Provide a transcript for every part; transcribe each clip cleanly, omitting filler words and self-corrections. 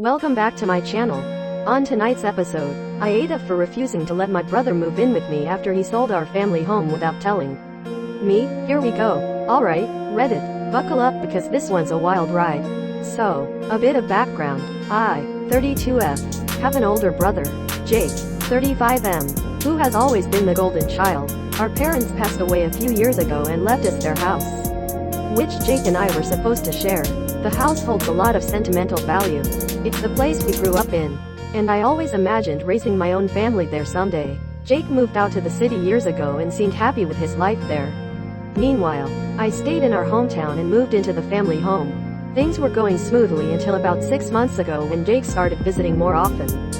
Welcome back to my channel. On tonight's episode, AITA for refusing to let my brother move in with me after he sold our family home without telling me. Here we go. Alright, Reddit, buckle up because this one's a wild ride. So, a bit of background. I, 32F, have an older brother, Jake, 35M, who has always been the golden child. Our parents passed away a few years ago and left us their house, which Jake and I were supposed to share. The house holds a lot of sentimental value. It's the place we grew up in, and I always imagined raising my own family there someday. Jake moved out to the city years ago and seemed happy with his life there. Meanwhile, I stayed in our hometown and moved into the family home. Things were going smoothly until about 6 months ago when Jake started visiting more often.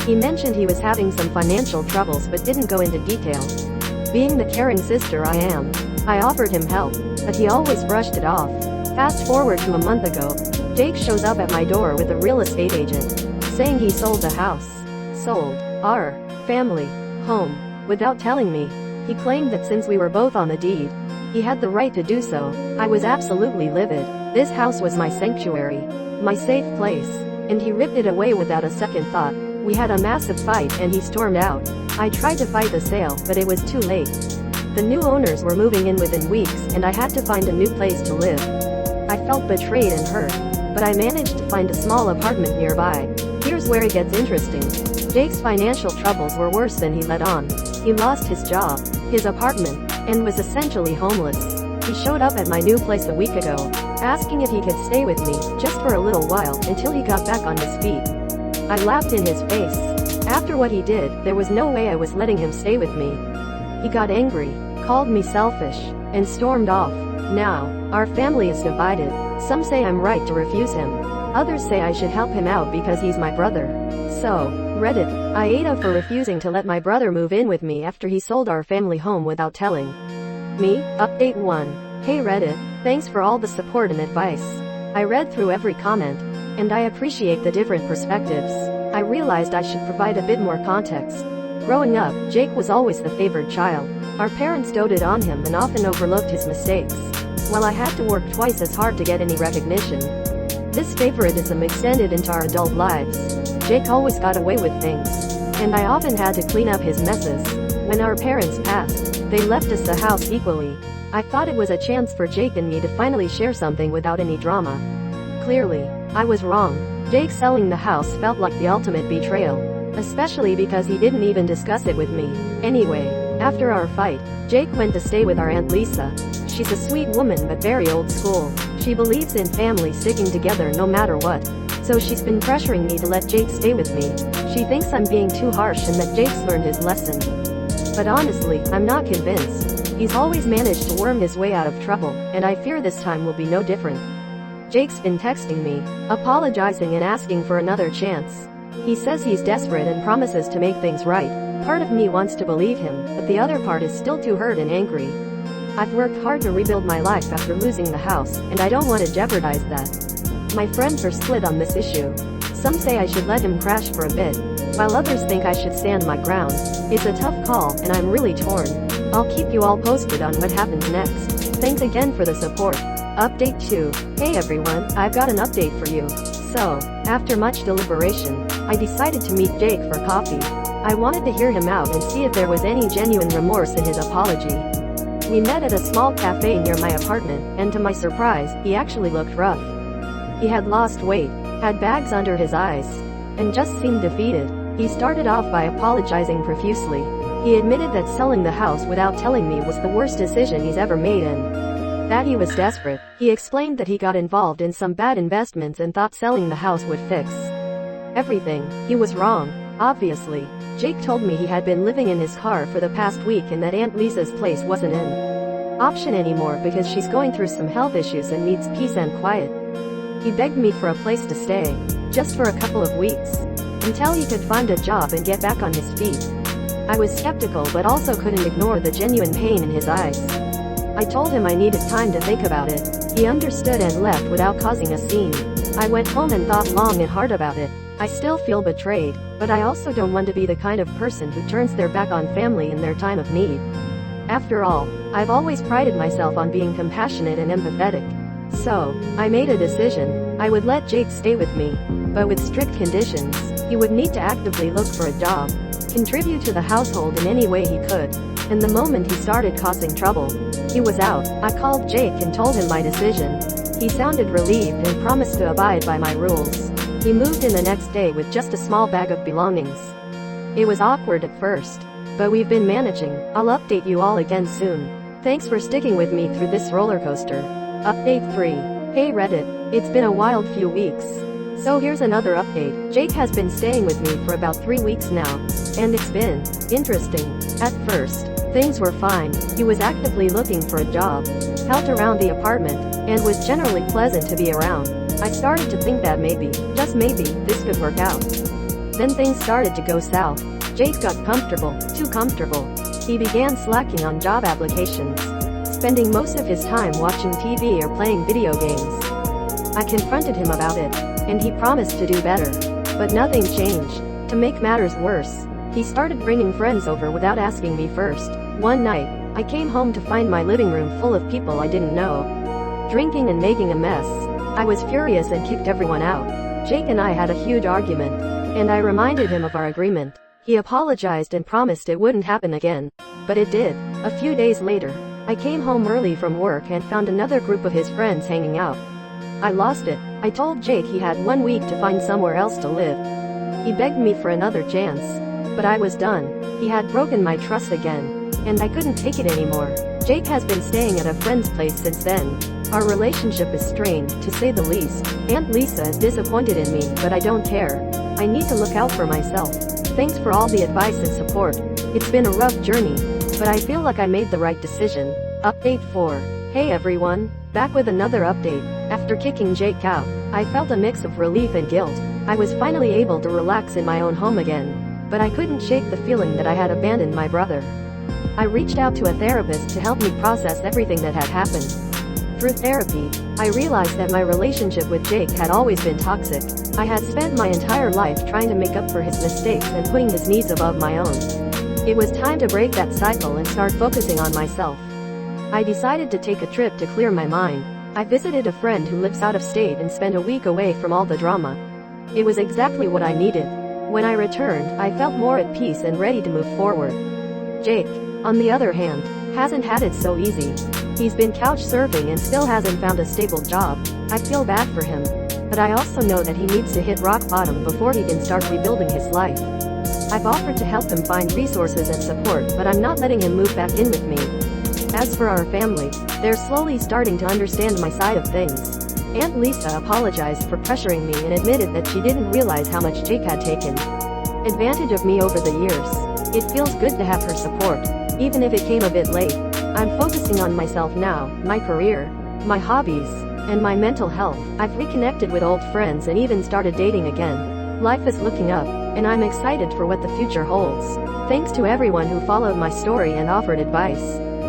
He mentioned he was having some financial troubles but didn't go into details. Being the caring sister I am, I offered him help, but he always brushed it off. Fast forward to a month ago, Jake shows up at my door with a real estate agent, saying he sold the house. Sold our family home without telling me. He claimed that since we were both on the deed, he had the right to do so. I was absolutely livid. This house was my sanctuary, my safe place, and he ripped it away without a second thought. We had a massive fight and he stormed out. I tried to fight the sale, but it was too late. The new owners were moving in within weeks and I had to find a new place to live. I felt betrayed and hurt, but I managed to find a small apartment nearby. Here's where it gets interesting. Jake's financial troubles were worse than he let on. He lost his job, his apartment, and was essentially homeless. He showed up at my new place a week ago, asking if he could stay with me, just for a little while, until he got back on his feet. I laughed in his face. After what he did, there was no way I was letting him stay with me. He got angry, called me selfish, and stormed off. Now, our family is divided. Some say I'm right to refuse him. Others say I should help him out because he's my brother. So, Reddit, AITA for refusing to let my brother move in with me after he sold our family home without telling me. Update 1. Hey Reddit, thanks for all the support and advice. I read through every comment, and I appreciate the different perspectives. I realized I should provide a bit more context. Growing up, Jake was always the favored child. Our parents doted on him and often overlooked his mistakes, while I had to work twice as hard to get any recognition. This favoritism extended into our adult lives. Jake always got away with things, and I often had to clean up his messes. When our parents passed, they left us the house equally. I thought it was a chance for Jake and me to finally share something without any drama. Clearly, I was wrong. Jake selling the house felt like the ultimate betrayal, especially because he didn't even discuss it with me. Anyway, after our fight, Jake went to stay with our Aunt Lisa. She's a sweet woman but very old school. She believes in family sticking together no matter what. So she's been pressuring me to let Jake stay with me. She thinks I'm being too harsh and that Jake's learned his lesson. But honestly, I'm not convinced. He's always managed to worm his way out of trouble, and I fear this time will be no different. Jake's been texting me, apologizing and asking for another chance. He says he's desperate and promises to make things right. Part of me wants to believe him, but the other part is still too hurt and angry. I've worked hard to rebuild my life after losing the house, and I don't want to jeopardize that. My friends are split on this issue. Some say I should let him crash for a bit, while others think I should stand my ground. It's a tough call, and I'm really torn. I'll keep you all posted on what happens next. Thanks again for the support. Update 2. Hey everyone, I've got an update for you. So, after much deliberation, I decided to meet Jake for coffee. I wanted to hear him out and see if there was any genuine remorse in his apology. We met at a small cafe near my apartment, and to my surprise, he actually looked rough. He had lost weight, had bags under his eyes, and just seemed defeated. He started off by apologizing profusely. He admitted that selling the house without telling me was the worst decision he's ever made and that he was desperate. He explained that he got involved in some bad investments and thought selling the house would fix everything. He was wrong, obviously. Jake told me he had been living in his car for the past week and that Aunt Lisa's place wasn't an option anymore because she's going through some health issues and needs peace and quiet. He begged me for a place to stay, just for a couple of weeks, until he could find a job and get back on his feet. I was skeptical but also couldn't ignore the genuine pain in his eyes. I told him I needed time to think about it. He understood and left without causing a scene. I went home and thought long and hard about it. I still feel betrayed, but I also don't want to be the kind of person who turns their back on family in their time of need. After all, I've always prided myself on being compassionate and empathetic. So, I made a decision. I would let Jake stay with me, but with strict conditions. He would need to actively look for a job, contribute to the household in any way he could, and the moment he started causing trouble, he was out. I called Jake and told him my decision. He sounded relieved and promised to abide by my rules. He moved in the next day with just a small bag of belongings. It was awkward at first, but we've been managing. I'll update you all again soon. Thanks for sticking with me through this roller coaster. Update 3. Hey Reddit, it's been a wild few weeks. So here's another update. Jake has been staying with me for about 3 weeks now, and it's been interesting. At first, things were fine. He was actively looking for a job, helped around the apartment, and was generally pleasant to be around. I started to think that maybe, just maybe, this could work out. Then things started to go south. Jake got comfortable, too comfortable. He began slacking on job applications, spending most of his time watching TV or playing video games. I confronted him about it, and he promised to do better. But nothing changed. To make matters worse, he started bringing friends over without asking me first. One night, I came home to find my living room full of people I didn't know, drinking and making a mess. I was furious and kicked everyone out. Jake and I had a huge argument, and I reminded him of our agreement. He apologized and promised it wouldn't happen again. But it did. A few days later, I came home early from work and found another group of his friends hanging out. I lost it. I told Jake he had 1 week to find somewhere else to live. He begged me for another chance, but I was done. He had broken my trust again, and I couldn't take it anymore. Jake has been staying at a friend's place since then. Our relationship is strained, to say the least. Aunt Lisa is disappointed in me, but I don't care. I need to look out for myself. Thanks for all the advice and support. It's been a rough journey, but I feel like I made the right decision. Update 4. Hey everyone, back with another update. After kicking Jake out, I felt a mix of relief and guilt. I was finally able to relax in my own home again, but I couldn't shake the feeling that I had abandoned my brother. I reached out to a therapist to help me process everything that had happened. Through therapy, I realized that my relationship with Jake had always been toxic. I had spent my entire life trying to make up for his mistakes and putting his needs above my own. It was time to break that cycle and start focusing on myself. I decided to take a trip to clear my mind. I visited a friend who lives out of state and spent a week away from all the drama. It was exactly what I needed. When I returned, I felt more at peace and ready to move forward. Jake, on the other hand, hasn't had it so easy. He's been couch surfing and still hasn't found a stable job. I feel bad for him, but I also know that he needs to hit rock bottom before he can start rebuilding his life. I've offered to help him find resources and support, but I'm not letting him move back in with me. As for our family, they're slowly starting to understand my side of things. Aunt Lisa apologized for pressuring me and admitted that she didn't realize how much Jake had taken advantage of me over the years. It feels good to have her support, even if it came a bit late. I'm focusing on myself now, my career, my hobbies, and my mental health. I've reconnected with old friends and even started dating again. Life is looking up, and I'm excited for what the future holds. Thanks to everyone who followed my story and offered advice.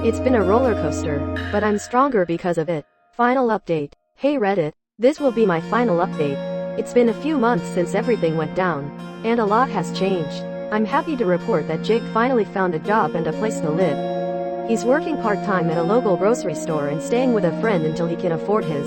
It's been a roller coaster, but I'm stronger because of it. Final update. Hey Reddit, this will be my final update. It's been a few months since everything went down, and a lot has changed. I'm happy to report that Jake finally found a job and a place to live. He's working part-time at a local grocery store and staying with a friend until he can afford his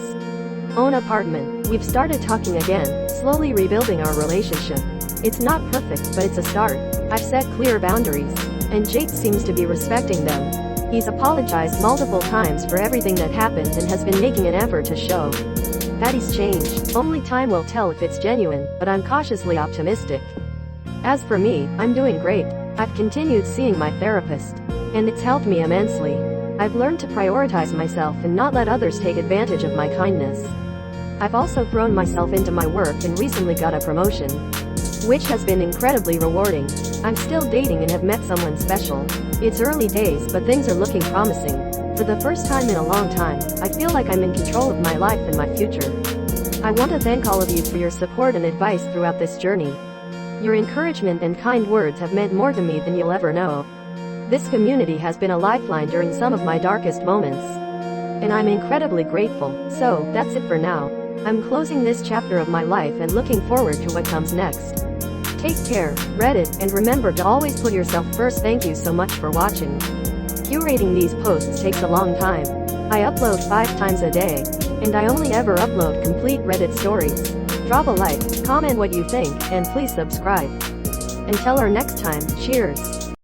own apartment. We've started talking again, slowly rebuilding our relationship. It's not perfect, but it's a start. I've set clear boundaries, and Jake seems to be respecting them. He's apologized multiple times for everything that happened and has been making an effort to show that he's changed. Only time will tell if it's genuine, but I'm cautiously optimistic. As for me, I'm doing great. I've continued seeing my therapist, and it's helped me immensely. I've learned to prioritize myself and not let others take advantage of my kindness. I've also thrown myself into my work and recently got a promotion, which has been incredibly rewarding. I'm still dating and have met someone special. It's early days, but things are looking promising. For the first time in a long time, I feel like I'm in control of my life and my future. I want to thank all of you for your support and advice throughout this journey. Your encouragement and kind words have meant more to me than you'll ever know. This community has been a lifeline during some of my darkest moments, and I'm incredibly grateful. So, that's it for now. I'm closing this chapter of my life and looking forward to what comes next. Take care, Reddit, and remember to always put yourself first. Thank you so much for watching. Curating these posts takes a long time. I upload 5 times a day, and I only ever upload complete Reddit stories. Drop a like, comment what you think, and please subscribe. Until our next time, cheers.